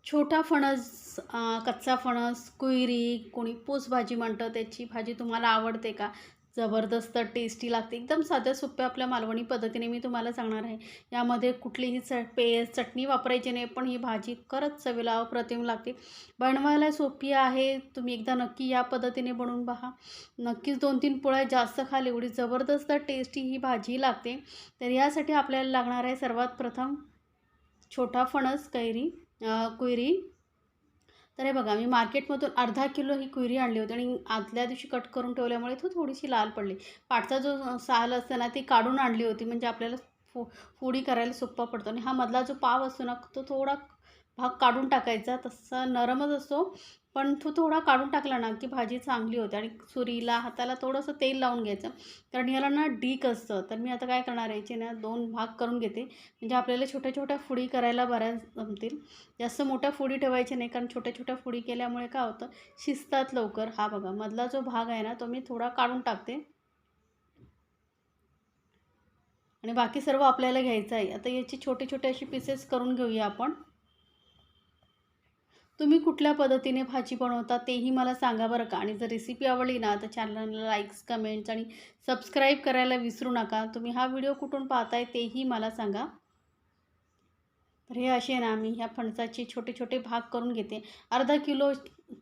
छोटा फणस, कच्चा फणस, कुयरी, कोणी पूस भाजी म्हणतं, त्याची भाजी तुम्हाला आवडते का? जबरदस्त टेस्टी लागते. एकदम साध्या सोप्या आपल्या मालवणी पद्धतीने मी तुम्हाला सांगणार आहे. यामध्ये कुठलीही चटणी वापरायची नाही, पण ही भाजी खरंच चवीला अप्रतिम लागते. बनवायला सोपी आहे. तुम्ही एकदा नक्की या पद्धतीने बनवून पहा. नक्कीच 2-3 पोळ्या जास्त खाल एवढी जबरदस्त टेस्टी ही भाजी लागते. तर यासाठी आपल्याला लागणार आहे सर्वात प्रथम छोटा फणस, कुयरी. तर हे बघा, मी मार्केटमधून अर्धा किलो ही कुयरी आणली होती आणि आदल्या दिवशी कट करून ठेवल्यामुळे थोडीशी लाल पडली. पाठचा जो साल असतो ना, ती काढून आणली होती, म्हणजे आपल्याला फोडी करायला सोपा पडतो. आणि हा मधला जो पाव असतो ना, तो थोडा भाग काढून टाकायचा. तसा नरमच असतो, पण तो थोडा काढून टाकला ना, की भाजी चांगली होते. आणि सुरीला, हाताला थोडंसं तेल लावून घ्यायचं, कारण याला ना डीक असतं. तर मी आता काय करणार आहे, याचे ना 2 भाग करून घेते, म्हणजे आपल्याला छोट्या-छोट्या फोडी करायला बऱ्याच जमतील. जास्त मोठ्या फोडी ठेवायच्या नाही, कारण छोट्या-छोट्या फोडी केल्यामुळे काय होतं, शिजतात लवकर. हा बघा, मधला जो भाग आहे ना, तो मी थोडा काढून टाकते आणि बाकी सर्व आपल्याला घ्यायचं आहे. आता याची छोटे-छोटे असे पीसेस करून घेऊया आपण. तुम्ही कुठल्या पद्धतीने भाजी बनवता तेही मला सांगा बरं का. आणि जर रेसिपी आवडली ना, तर चॅनलला लाईक्स, कमेंट्स आणि सबस्क्राईब करायला विसरू नका. तुम्ही हा व्हिडिओ कुठून पाहताय तेही मला सांगा. तर हे असे ना, मी ह्या फणसाचे छोटे छोटे भाग करून घेते. अर्धा किलो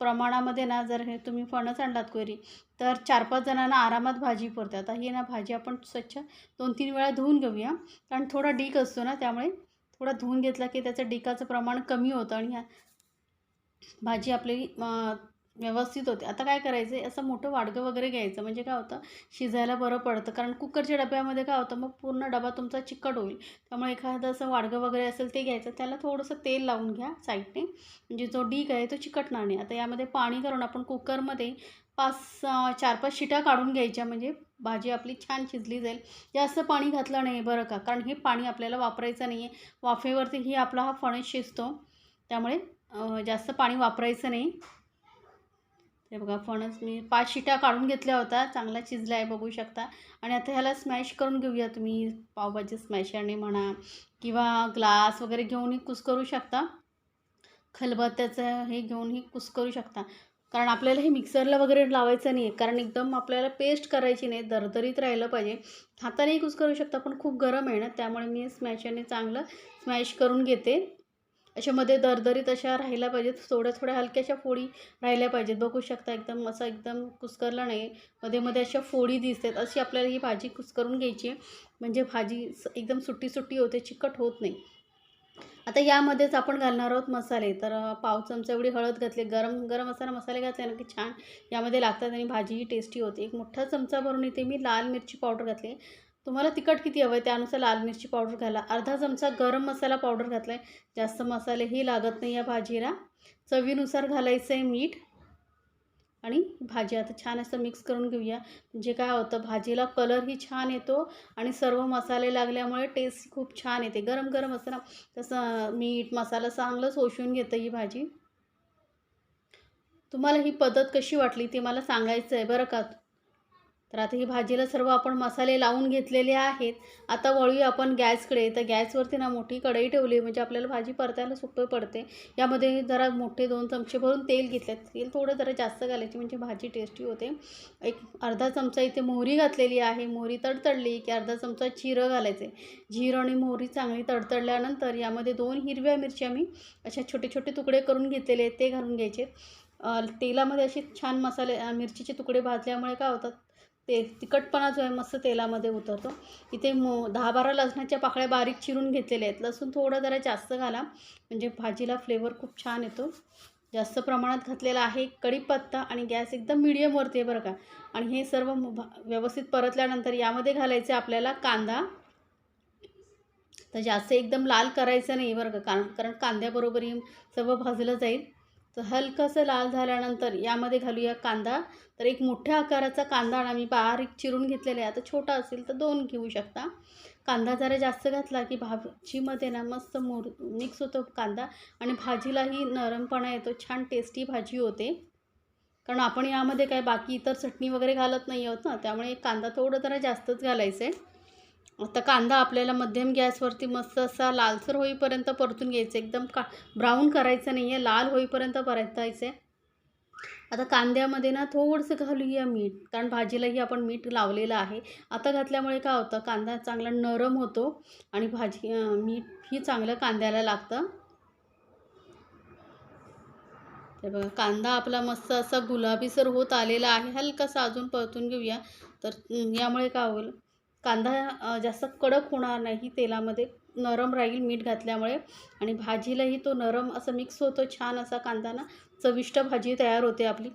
प्रमाणामध्ये ना, जर हे तुम्ही फणस आणलात कुयरी, तर 4-5 जणांना आरामात भाजी पुरते. आता ही ना भाजी आपण स्वच्छ 2-3 वेळा धुवून घेऊया, कारण थोडा डीक असतो ना, त्यामुळे थोडा धुवून घेतला की त्याचं डिकाचं प्रमाण कमी होतं आणि भाजी आपली व्यवस्थित होते. आता काय करायचं आहे, असं मोठं वाडगं वगैरे घ्यायचं, म्हणजे काय होतं, शिजायला बरं पडतं. कारण कुकरच्या डब्यामध्ये काय होतं, मग पूर्ण डबा तुमचा चिकट होईल. त्यामुळे एखादं असं वाडगं वगैरे असेल ते घ्यायचं. त्याला थोडंसं तेल लावून घ्या साईडने, म्हणजे जो डीक आहे तो चिकटणार नाही. आता यामध्ये पाणी करून आपण कुकरमध्ये 4-5 शिट्या काढून घ्यायच्या, म्हणजे भाजी आपली छान शिजली जाईल. जास्त पाणी घातलं नाही बरं का, कारण हे पाणी आपल्याला वापरायचं नाही आहे. वाफेवरती ही आपला हा फणस शिजतो, त्यामुळे जास्त पाणी वापरायचं नाही. हे बघा, फणस मी 5 शिट्या काढून घेतल्या होत्या. चांगला शिजला आहे, बघू शकता. आणि आता ह्याला स्मॅश करून घेऊया. तुम्ही पावभाजी स्मॅशरने म्हणा, किंवा ग्लास वगैरे घेऊनही कुस्करू शकता. खलबत्त्याचं हे घेऊनही कुस्करू शकता. कारण आपल्याला हे मिक्सरला वगैरे लावायचं नाही आहे, कारण एकदम आपल्याला पेस्ट करायची नाही, दरदरीत राहिलं पाहिजे. हातानेही कुस्करू शकता, पण खूप गरम आहे ना, त्यामुळे मी स्मॅशरने चांगलं स्मॅश करून घेते. अशामध्ये दरदरीत अशा राहिल्या पाहिजेत, थोड्या-थोड्या हलक्याशा फोडी राहिल्या पाहिजेत. बघू शकता, एकदम असं एकदम कुस्करला नाही, मध्ये-मध्ये अशा फोडी दिसतात. अशी आपल्याला ही भाजी कुस्करून घ्यायची आहे, म्हणजे भाजी एकदम सुट्टी-सुट्टी होते, चिकट होत नाही. आता यामध्येच आपण घालणार आहोत मसाले. तर पाव चमचा एवढी हळद घातली. गरम गरम असताना मसाले घातले ना, की छान यामध्ये लागतात आणि भाजीही टेस्टी होते. एक मोठा चमचा भरून इथे मी लाल मिरची पावडर घातली. तुम्हाला तिखट किती हवं आहे त्यानुसार लाल मिरची पावडर घाला. अर्धा चमचा गरम मसाला पावडर घातला आहे. जास्त मसालेही लागत नाही या भाजीला. चवीनुसार घालायचं आहे मीठ. आणि भाजी आता छान असं मिक्स करून घेऊया, म्हणजे काय होतं, भाजीला कलरही छान येतो आणि सर्व मसाले लागल्यामुळे टेस्ट खूप छान येते. गरम गरम असतं ना, तसं मीठ मसाला चांगलं शोषून घेतं ही भाजी. तुम्हाला ही पद्धत कशी वाटली ते मला सांगायचं आहे बरं का. तर आता ही भाजीला सर्व आपण मसाले लावून घेतलेले आहेत. आता वळूया आपण गॅसकडे. तर गॅसवरती ना मोठी कढई ठेवली, म्हणजे आपल्याला भाजी परतायला सोपे पडते. यामध्ये जरा मोठे 2 चमचे भरून तेल घेतले. तेल थोडं जरा जास्त घालायचे, म्हणजे भाजी टेस्टी होते. एक अर्धा चमचा इथे मोहरी घातलेली आहे. मोहरी तडतडली की अर्धा चमचा जिरं घालायचे. जिरं आणि मोहरी चांगली तडतडल्यानंतर यामध्ये 2 हिरव्या मिरच्या मी अशा छोटे छोटे तुकडे करून घेतलेले आहेत, ते घालून घ्यायचे. तेलामध्ये असे छान मसाले मिरचीचे तुकडे भाजल्यामुळे काय होतात, ते तिखटपणा जो आहे मस्त तेलामध्ये उतरतो. इथे 10-12 लसणाच्या पाकळ्या बारीक चिरून घेतलेल्या आहेत. लसूण थोडं जरा जास्त घाला, म्हणजे भाजीला फ्लेवर खूप छान येतो. जास्त प्रमाणात घातलेला आहे. कढीपत्ता आणि गॅस एकदम मीडियमवरती आहे बरं का. आणि हे सर्व व्यवस्थित परतल्यानंतर यामध्ये घालायचे आपल्याला कांदा. तर जास्त एकदम लाल करायचं नाही बरं का, कारण कांद्याबरोबर ही सर्व भाजलं जाईल. तर हलकंसं लाल झाल्यानंतर यामध्ये घालूया कांदा. तर एक मोठ्या आकाराचा कांदा ना मी बारीक चिरून घेतलेला आहे. आता छोटा असेल तर 2 घेऊ शकता. कांदा जरा जास्त घातला की भाजीमध्ये ना मस्त मिक्स होतो कांदा आणि भाजीलाही नरमपणा येतो, छान टेस्टी भाजी होते. कारण आपण यामध्ये काय बाकी इतर चटणी वगैरे घालत नाही आहोत ना, त्यामुळे कांदा थोडं जरा जास्तच घालायचं आहे. आता कांदा आपल्याला मध्यम गॅसवरती मस्त असा लालसर होईपर्यंत परतून घ्यायचं, एकदम ब्राऊन करायचं नाही आहे, लाल होईपर्यंत परतायचं आहे. आता कांद्यामध्ये ना थोडंसं घालूया मीठ, कारण भाजीलाही आपण मीठ लावलेलं आहे. आता घातल्यामुळे काय होतं, कांदा चांगला नरम होतो आणि मीठही चांगलं कांद्याला लागतं. हे बघा कांदा आपला मस्त असा गुलाबीसर होत आलेला आहे. हलकासा अजून परतून घेऊया. तर यामुळे काय होईल, कांदा जास्त कडक होणार नाही, तेलामध्ये नरम राहील मीठ घातल्यामुळे आणि भाजीलाही तो नरम असं मिक्स होतो. छान असा कांदा ना चविष्ट भाजी तयार होते आपली.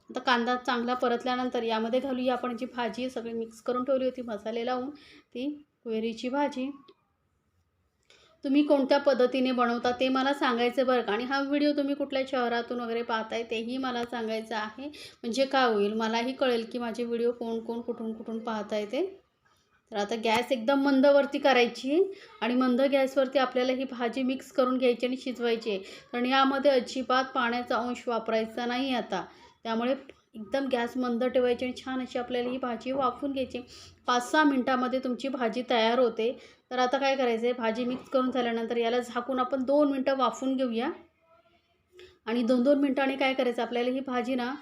आता कांदा चांगला परतल्यानंतर यामध्ये घालूया आपण जी भाजी सगळी मिक्स करून ठेवली होती मसाले लावून, ती कोयरीची भाजी. तुम्ही कोणत्या पद्धतीने बनवता ते मला सांगायचं बरं का. आणि हा व्हिडिओ तुम्ही कुठल्या शहरातून वगैरे पाहताय तेही मला सांगायचं आहे. म्हणजे काय होईल, मलाही कळेल की माझे व्हिडिओ कोण कोण कुठून कुठून पाहताय ते. तर आता गॅस एकदम मंदवरती करायची आणि मंद गॅसवरती आपल्याला ही भाजी मिक्स करून घ्यायची आणि शिजवायची आहे. कारण यामध्ये अजिबात पाण्याचा अंश वापरायचा नाही आता. त्यामुळे एकदम गॅस मंद ठेवायची आणि छान अशी आपल्याला ही भाजी वाफवून घ्यायची. 5-6 मिनटामध्ये तुमची भाजी तयार होते. तर आता काय करायचं आहे, भाजी मिक्स करून झाल्यानंतर याला झाकून आपण 2 मिनटं वाफवून घेऊया. आणि 2-2 मिनटांनी काय करायचं, आपल्याला ही भाजी ना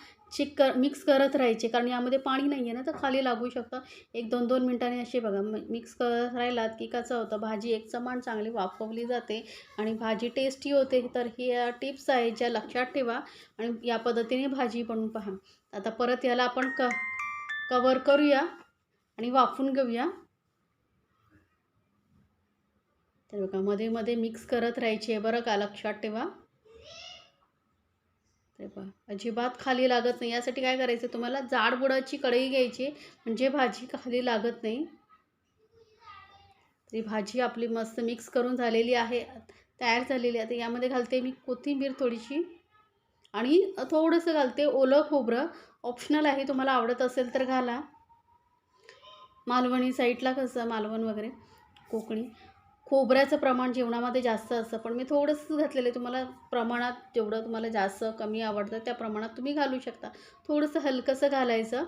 मिक्स करत राहायची, कारण यामध्ये पाणी नाही आहे ना, तर खाली लागू शकतं. 1-2 मिनटांनी अशी बघा मिक्स करत राहिलात की कसं होतं, भाजी एकसमान चांगली वाफवली जाते आणि भाजी टेस्टी होते. तर ही टिप्स आहेत ज्या लक्षात ठेवा आणि या पद्धतीने भाजी बनवून पहा. आता परत याला आपण कवर करूया आणि वाफवून घेऊया. तर बघा मध्ये मध्ये मिक्स करत राहायची आहे बरं का, लक्षात ठेवा. ते पहा अजिबात खाली लागत नाही. यासाठी काय करायचं, तुम्हाला जाड बुडाची कढई घ्यायची, म्हणजे भाजी खाली लागत नाही. ती भाजी आपली मस्त मिक्स करून झालेली आहे, तयार झालेली आहे. आता यामध्ये घालते मी कोथिंबीर थोडीशी आणि थोडंसं घालते ओलं खोबरं. ऑप्शनल आहे, तुम्हाला आवडत असेल तर घाला. मालवणी साईडला कसं, मालवण वगैरे कोकणी खोबऱ्याचं प्रमाण जेवणामध्ये जास्त असतं, पण मी थोडंसं घातलेलं आहे. तुम्हाला प्रमाणात जेवढं तुम्हाला जास्त कमी आवडतं त्या प्रमाणात तुम्ही घालू शकता. थोडंसं हलकंसं घालायचं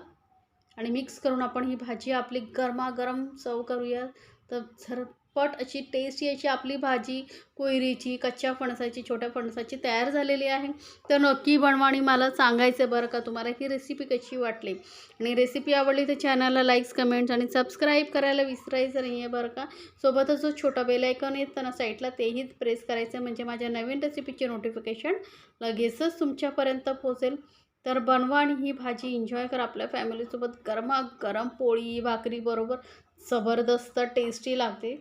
आणि मिक्स करून आपण ही भाजी आपली गरमागरम सर्व करूया. तर झटपट अशी टेस्टी अशी आपली भाजी कोयरीची, कच्च्या फणसाची, छोट्या फणसाची तयार झालेली आहे. तर नक्की बनवा आणि मला सांगायचं बरं का, तुम्हाला ही रेसिपी कशी वाटली. आणि रेसिपी आवडली तर चॅनलला लाईक्स, कमेंट्स आणि सबस्क्राईब करायला विसरायचं नाही आहे बरं का. सोबतच जो छोटा बेल आयकॉन येतं ना साईडला, तेही प्रेस करायचं, म्हणजे माझ्या नवीन रेसिपीचे नोटिफिकेशन लगेचच तुमच्यापर्यंत पोहोचेल. तर बनवा आणि ही भाजी एन्जॉय करा आपल्या फॅमिलीसोबत. गरमागरम पोळी भाकरी बरोबर जबरदस्त टेस्टी लागते.